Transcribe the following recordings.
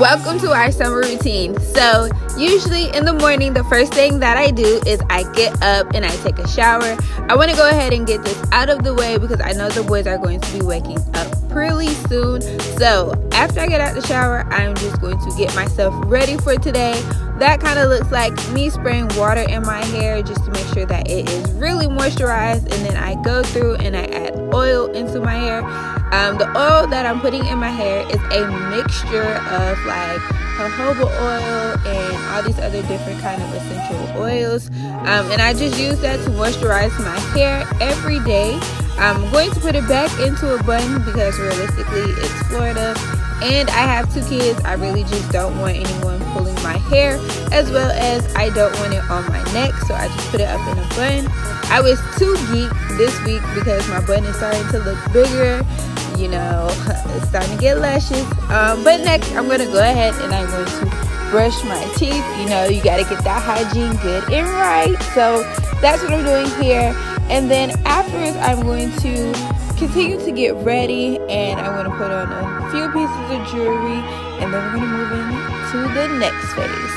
Welcome to our summer routine. So usually in the morning, the first thing that I do is I get up and I take a shower. I want to go ahead and get this out of the way because I know the boys are going to be waking up pretty soon. So after I get out the shower, I'm just going to get myself ready for today. That kind of looks like me spraying water in my hair just to make sure that it is really moisturized, and then I go through and I add oil into my hair. The oil that I'm putting in my hair is a mixture of like jojoba oil and all these other different kind of essential oils, and I just use that to moisturize my hair every day. I'm going to put it back into a bun because realistically it's Florida and I have 2 kids. I really just don't want anyone pulling my hair, as well as I don't want it on my neck, so I just put it up in a bun. I was too geek this week because my bun is starting to look bigger. You know, it's starting to get luscious. But next I'm going to go ahead and I'm going to brush my teeth. You know, you got to get that hygiene good and right. So that's what I'm doing here. And then afterwards I'm going to continue to get ready, and I'm going to put on a few pieces of jewelry, and then we're going to move into the next phase.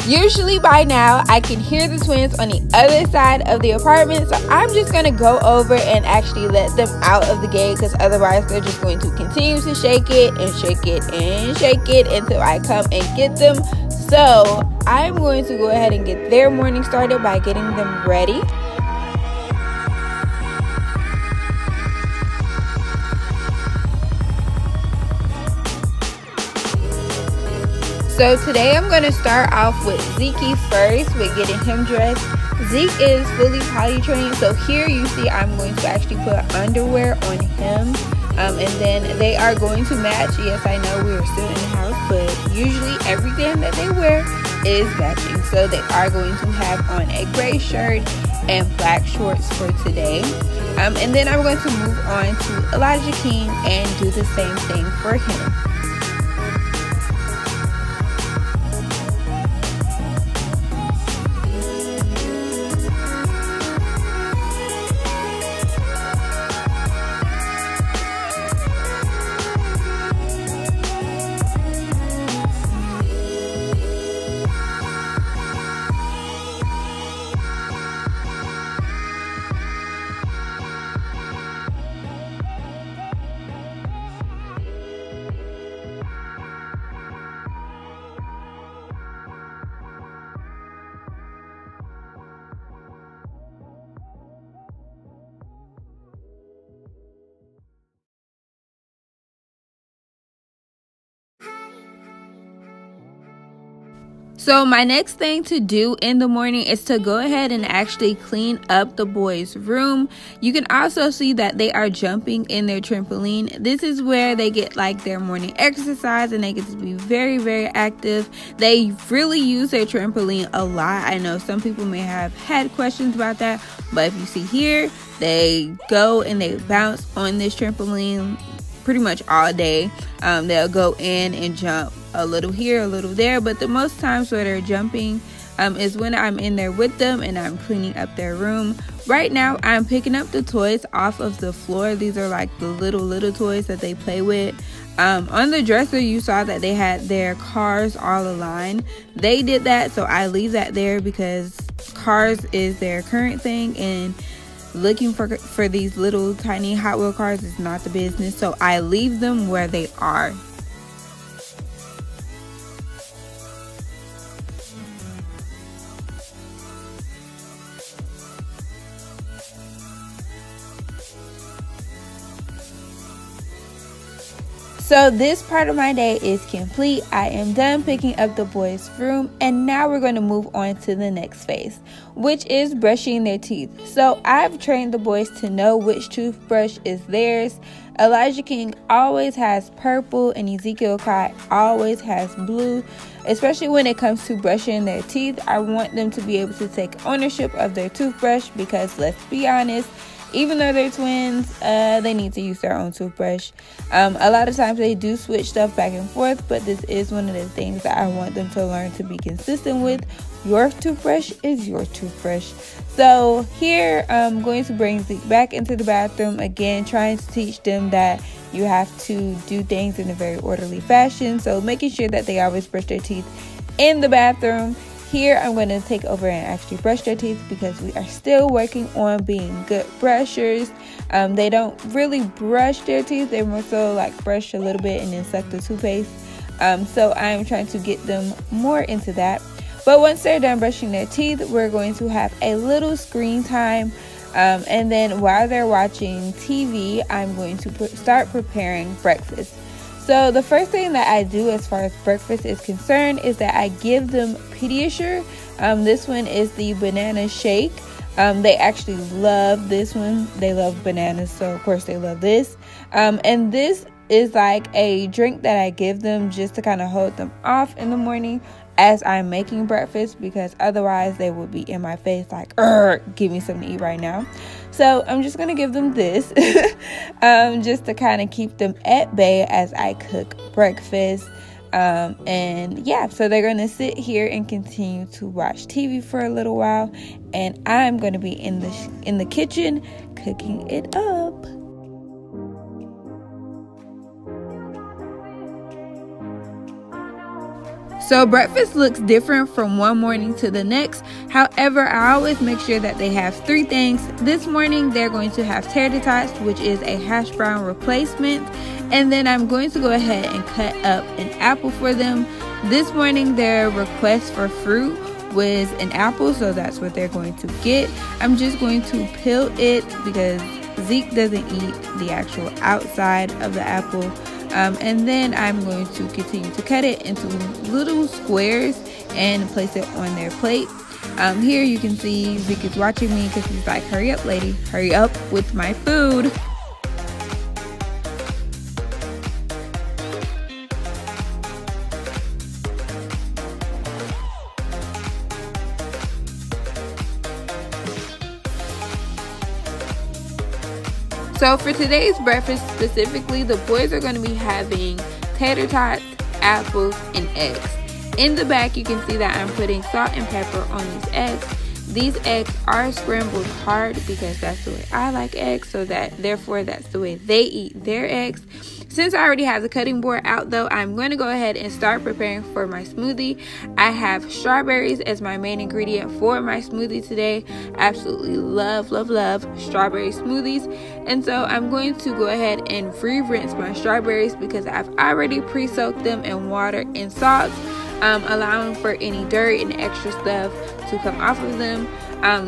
Usually by now I can hear the twins on the other side of the apartment, so I'm just going to go over and actually let them out of the gate, because otherwise they're just going to continue to shake it and shake it and shake it until I come and get them. So I'm going to go ahead and get their morning started by getting them ready. So today I'm going to start off with Zeke first, with getting him dressed. Zeke is fully potty trained, so here you see I'm going to actually put underwear on him, and then they are going to match. Yes, I know we are still in the house, but usually everything that they wear is matching. So they are going to have on a gray shirt and black shorts for today, and then I'm going to move on to Elijah King and do the same thing for him. So my next thing to do in the morning is to go ahead and actually clean up the boys' room. You can also see that they are jumping in their trampoline. This is where they get like their morning exercise and they get to be very, very active. They really use their trampoline a lot. I know some people may have had questions about that, but if you see here, they go and they bounce on this trampoline pretty much all day. They'll go in and jump a little here, a little there, but the most times where they're jumping is when I'm in there with them and I'm cleaning up their room. Right now I'm picking up the toys off of the floor. These are like the little toys that they play with. On the dresser you saw that they had their cars all aligned. They did that, so I leave that there because cars is their current thing, and looking for these little tiny Hot Wheel cars is not the business, so I leave them where they are. So this part of my day is complete. I am done picking up the boys' room, and now we're going to move on to the next phase, which is brushing their teeth. So I've trained the boys to know which toothbrush is theirs. Elijah King always has purple, and Ezekiel always has blue. Especially when it comes to brushing their teeth, I want them to be able to take ownership of their toothbrush because, let's be honest, Even though they're twins, they need to use their own toothbrush. A lot of times they do switch stuff back and forth, but this is one of the things that I want them to learn to be consistent with. Your toothbrush is your toothbrush. So here I'm going to bring Zeke back into the bathroom again, trying to teach them that you have to do things in a very orderly fashion. So making sure that they always brush their teeth in the bathroom. Here I'm going to take over and actually brush their teeth because we are still working on being good brushers. They don't really brush their teeth. They more so like brush a little bit and then suck the toothpaste. So I'm trying to get them more into that. But once they're done brushing their teeth, we're going to have a little screen time. And then while they're watching TV, I'm going to start preparing breakfast. So the first thing that I do as far as breakfast is concerned is that I give them Pediasure. This one is the banana shake. They actually love this one. They love bananas, so of course they love this. And this is like a drink that I give them just to kind of hold them off in the morning as I'm making breakfast, because otherwise they would be in my face like, give me something to eat right now. So I'm just going to give them this just to kind of keep them at bay as I cook breakfast. And yeah, so they're going to sit here and continue to watch TV for a little while, and I'm going to be in the kitchen cooking it up. So breakfast looks different from one morning to the next. However, I always make sure that they have 3 things. This morning, they're going to have tater tots, which is a hash brown replacement. And then I'm going to go ahead and cut up an apple for them. This morning, their request for fruit was an apple, so that's what they're going to get. I'm just going to peel it because Zeke doesn't eat the actual outside of the apple. And then I'm going to continue to cut it into little squares and place it on their plate. Here you can see Zeke is watching me because he's like, hurry up, lady, hurry up with my food. So for today's breakfast specifically, the boys are going to be having tater tots, apples, and eggs. In the back, you can see that I'm putting salt and pepper on these eggs. These eggs are scrambled hard because that's the way I like eggs, so therefore that's the way they eat their eggs. Since I already have the cutting board out though, I'm going to go ahead and start preparing for my smoothie. I have strawberries as my main ingredient for my smoothie today. Absolutely love strawberry smoothies. And so I'm going to go ahead and re-rinse my strawberries because I've already pre-soaked them in water and salt, allowing for any dirt and extra stuff to come off of them.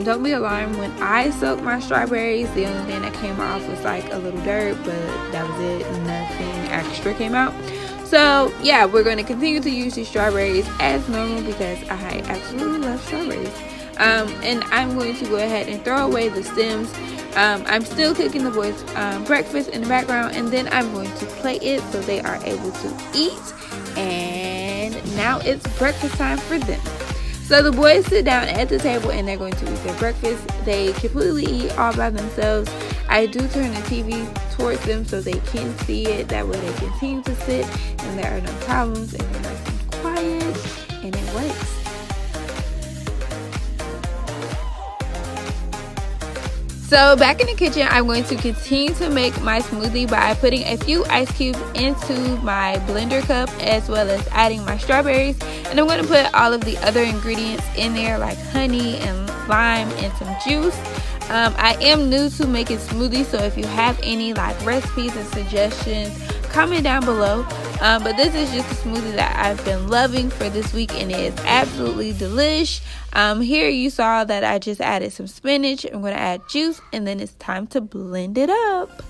Don't be alarmed when I soak my strawberries. The only thing that came off was like a little dirt, but that was it. Nothing extra came out. So yeah, we're going to continue to use these strawberries as normal because I absolutely love strawberries. And I'm going to go ahead and throw away the stems. I'm still cooking the boys' breakfast in the background, and then I'm going to plate it so they are able to eat. And now it's breakfast time for them. So the boys sit down at the table and they're going to eat their breakfast. They completely eat all by themselves. I do turn the TV towards them so they can see it. That way they continue to sit and there are no problems and they're nice and quiet, and it works. So back in the kitchen, I'm going to continue to make my smoothie by putting a few ice cubes into my blender cup, as well as adding my strawberries. And I'm going to put all of the other ingredients in there like honey and lime and some juice. I am new to making smoothies, so if you have any like recipes and suggestions, comment down below. But this is just a smoothie that I've been loving for this week, and it is absolutely delish. Here you saw that I just added some spinach. I'm going to add juice, and then it's time to blend it up.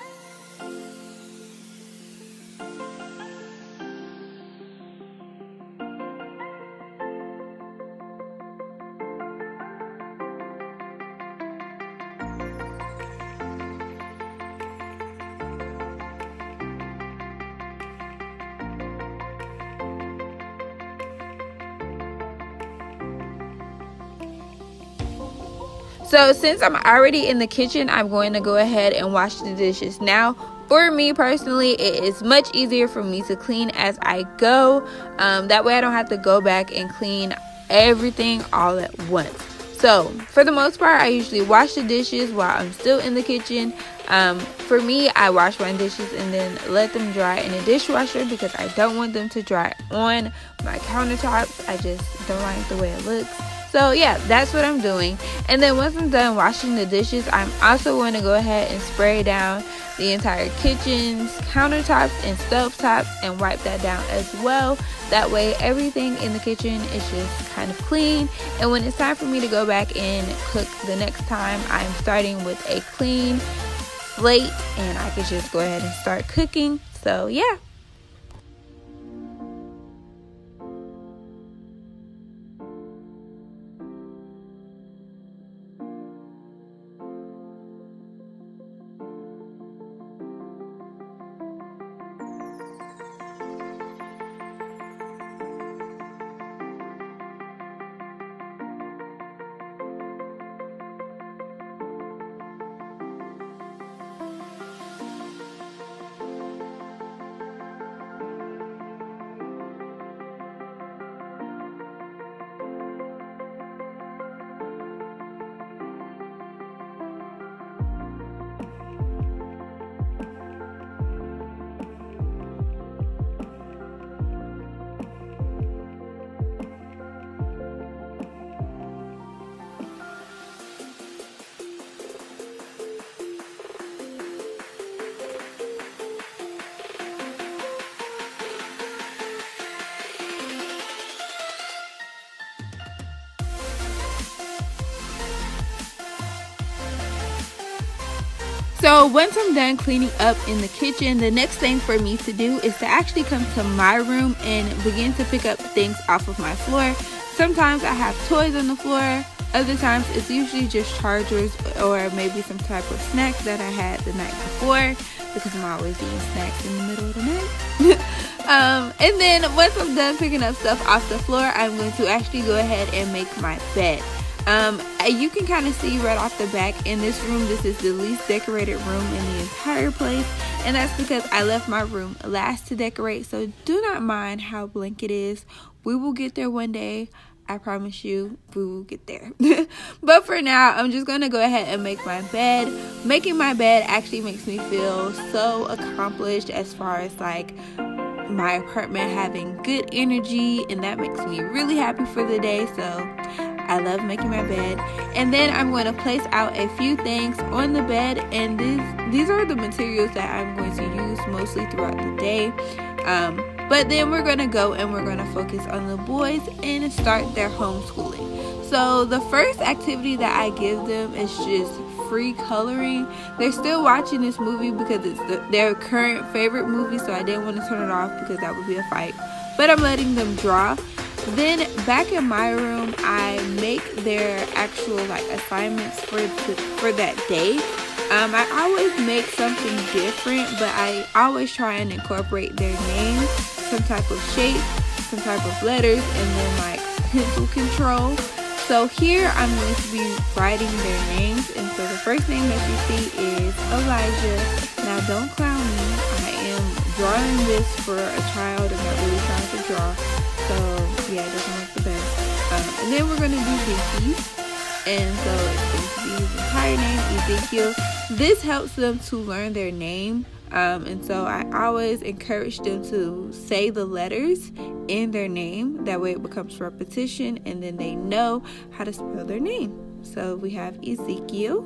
So since I'm already in the kitchen, I'm going to go ahead and wash the dishes. Now, for me personally, it is much easier for me to clean as I go. That way I don't have to go back and clean everything all at once. So for the most part, I usually wash the dishes while I'm still in the kitchen. For me, I wash my dishes and then let them dry in a dishwasher because I don't want them to dry on my countertops. I just don't like the way it looks. So yeah, that's what I'm doing. And then once I'm done washing the dishes, I'm also going to go ahead and spray down the entire kitchen's countertops and stovetops and wipe that down as well. That way everything in the kitchen is just kind of clean, and when it's time for me to go back and cook the next time, I'm starting with a clean slate and I can just go ahead and start cooking. So yeah. So once I'm done cleaning up in the kitchen, the next thing for me to do is to actually come to my room and begin to pick up things off of my floor. Sometimes I have toys on the floor. Other times it's usually just chargers or maybe some type of snacks that I had the night before, because I'm always eating snacks in the middle of the night. And then once I'm done picking up stuff off the floor, I'm going to actually go ahead and make my bed. You can kind of see right off the back in this room, this is the least decorated room in the entire place, and that's because I left my room last to decorate. So do not mind how blank it is. We will get there one day. I promise you, we will get there. But for now, I'm just going to go ahead and make my bed. Making my bed actually makes me feel so accomplished as far as like my apartment having good energy, and that makes me really happy for the day. So I love making my bed. And then I'm going to place out a few things on the bed, and these are the materials that I'm going to use mostly throughout the day. But then we're going to go and we're going to focus on the boys and start their homeschooling. So the first activity that I give them is just free coloring. They're still watching this movie because it's their current favorite movie, so I didn't want to turn it off because that would be a fight. But I'm letting them draw. Then back in my room, I make their actual like assignments for that day. I always make something different, but I always try and incorporate their names, some type of shape, some type of letters, and then like pencil control. So here I'm going to be writing their names, and so the first name that you see is Elijah. Now don't clown me. I am drawing this for a child. I'm not really trying to draw. So yeah, it doesn't look the best. And then we're going to do Vicky's. And so it's going to be his entire name, Ezekiel. This helps them to learn their name. And so I always encourage them to say the letters in their name. That way it becomes repetition, and then they know how to spell their name. So we have Ezekiel.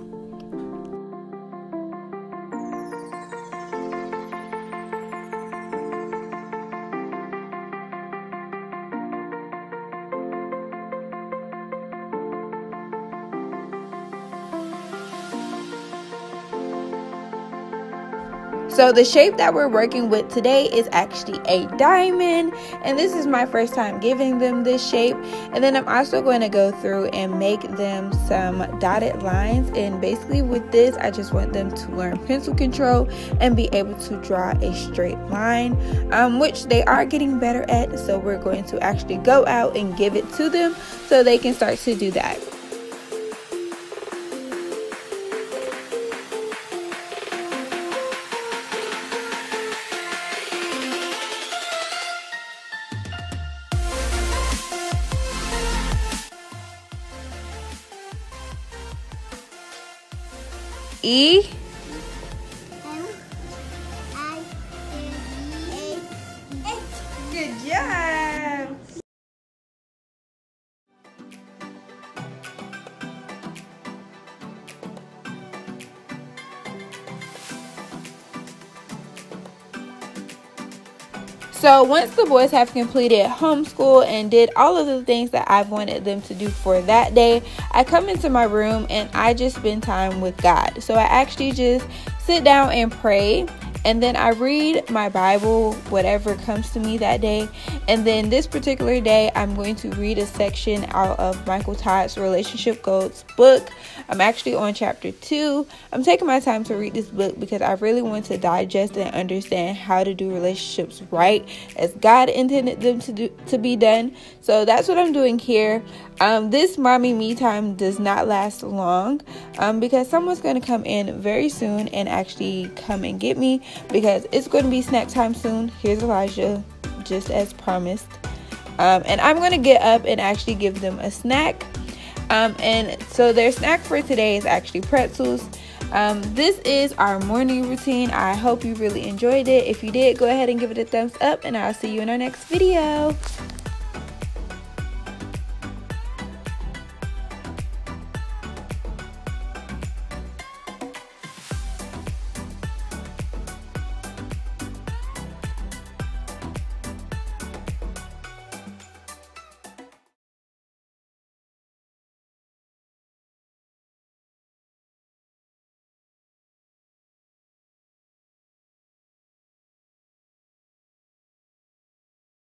So the shape that we're working with today is actually a diamond, and this is my first time giving them this shape. And then I'm also going to go through and make them some dotted lines, and basically with this I just want them to learn pencil control and be able to draw a straight line, which they are getting better at. So we're going to actually go out and give it to them so they can start to do that. E. Good job. So once the boys have completed homeschool and did all of the things that I've wanted them to do for that day, I come into my room and I just spend time with God. So I actually just sit down and pray, and then I read my Bible, whatever comes to me that day. And then this particular day, I'm going to read a section out of Michael Todd's Relationship Goals book. I'm actually on chapter 2. I'm taking my time to read this book because I really want to digest and understand how to do relationships right as God intended them to be done. So that's what I'm doing here. This mommy me time does not last long because someone's going to come in very soon and actually come and get me, because it's going to be snack time soon. Here's Elijah, just as promised. And I'm going to get up and actually give them a snack. And so their snack for today is actually pretzels. This is our morning routine. I hope you really enjoyed it. If you did, go ahead and give it a thumbs up, and I'll see you in our next video.